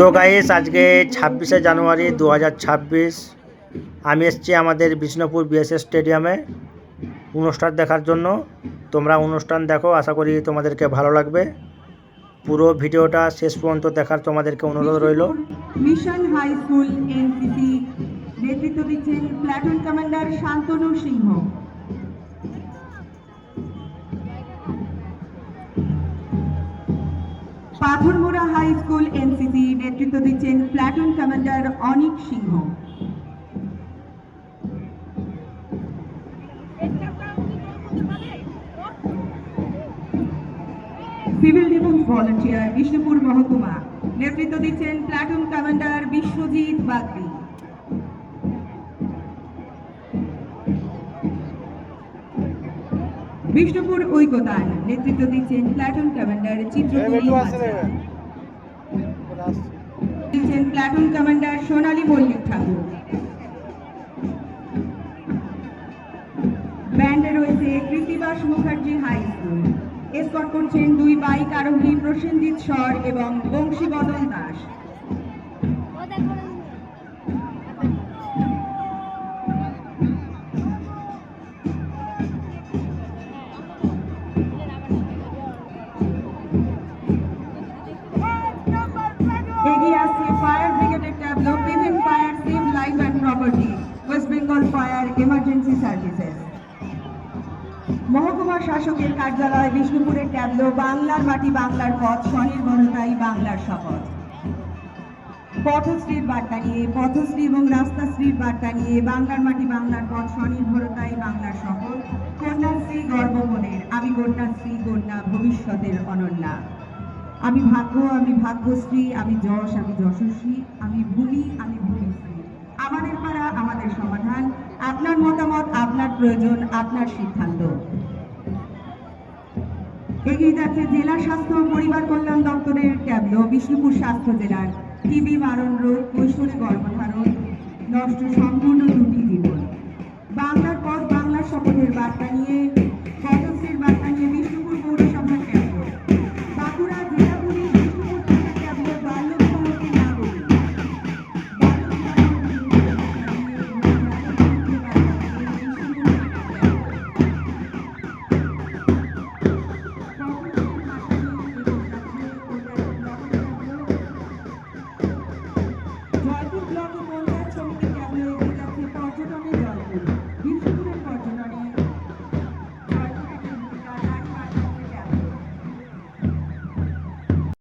তো গাইস আজকে 26শে জানুয়ারি 2026 আমি এসেছি আমাদের বিষ্ণুপুর বিএসএস স্টেডিয়ামে অনুষ্ঠান দেখার জন্য। তোমরা অনুষ্ঠান দেখো, আশা করি তোমাদেরকে ভালো লাগবে। পুরো ভিডিওটা শেষ পর্যন্ত দেখার তোমাদেরকে অনুরোধ রইল। মিশন হাই স্কুল এনসিসি নেতৃত্ব দিচ্ছেন প্লাটুন কমান্ডার শান্তনু সিংহ। পাথরমোড়া হাই স্কুল এনসিসি নেতৃত্ব দিচ্ছেন প্লাটুন কমান্ডার অনিক সিংহ। সিভিল ডিফেন্স ভলান্টিয়ার বিষ্ণুপুর মহকুমা নেতৃত্ব দিচ্ছেন প্লাটুন কমান্ডার বিশ্বজিৎ বাগদি। বিষ্ণুপুর ঐকতান নেতৃত্ব দিচ্ছেন প্লাটুন কমান্ডার চিত্রকূট দিচ্ছেন প্লাটুন কমান্ডার সোনালী মল্লিক ঠাকুর। ব্যান্ডে রয়েছে কৃতিবাস মুখার্জি হাই স্কুল। এসকর্ট করছেন দুই বাইক আরোহী প্রসেনজিৎ স্বর এবং বংশীবদন দাস। এগিয়ে আসছে ফায়ার ব্রিগেডের tableau prevent fire save life and property West Bengal fire emergency services. মহকুমা শাসকের কার্যালয় বিষ্ণুপুরের ট্যাবলো বাংলার মাটি বাংলার পথ স্বনির্ভরতাই বাংলার শপথ। পথশ্রীর বার্তা নিয়ে পথশ্রী এবং রাস্তাশ্রীর বার্তা নিয়ে বাংলার মাটি বাংলার পথ স্বনির্ভরতাই বাংলার শপথ। কন্যাশ্রী গর্বমনের, আমি কন্যাশ্রী, কন্যা ভবিষ্যতের অনন্যা। আমি ভাগ্য, আমি ভাগ্যশ্রী, আমি যশ, আমি যশস্বী, আমি ভূমি, আমি ভূমিশ্রী। আমাদের পাড়া, আমাদের সমাধান। আপনার মতামত, আপনার প্রয়োজন, আপনার সিদ্ধান্ত। এগিয়ে যাচ্ছে জেলা স্বাস্থ্য ও পরিবার কল্যাণ দপ্তরের ট্যাবলো বিষ্ণুপুর স্বাস্থ্য জেলার টিবি মারণ রোগ, কৈশোরে গর্ভধারণ, নষ্ট সম্পূর্ণ দুটি জীবন। বাংলার পথ বাংলার শপথের বার্তা নিয়ে পথশ্রীর বার্তা নিয়ে বিষ্ণুপুর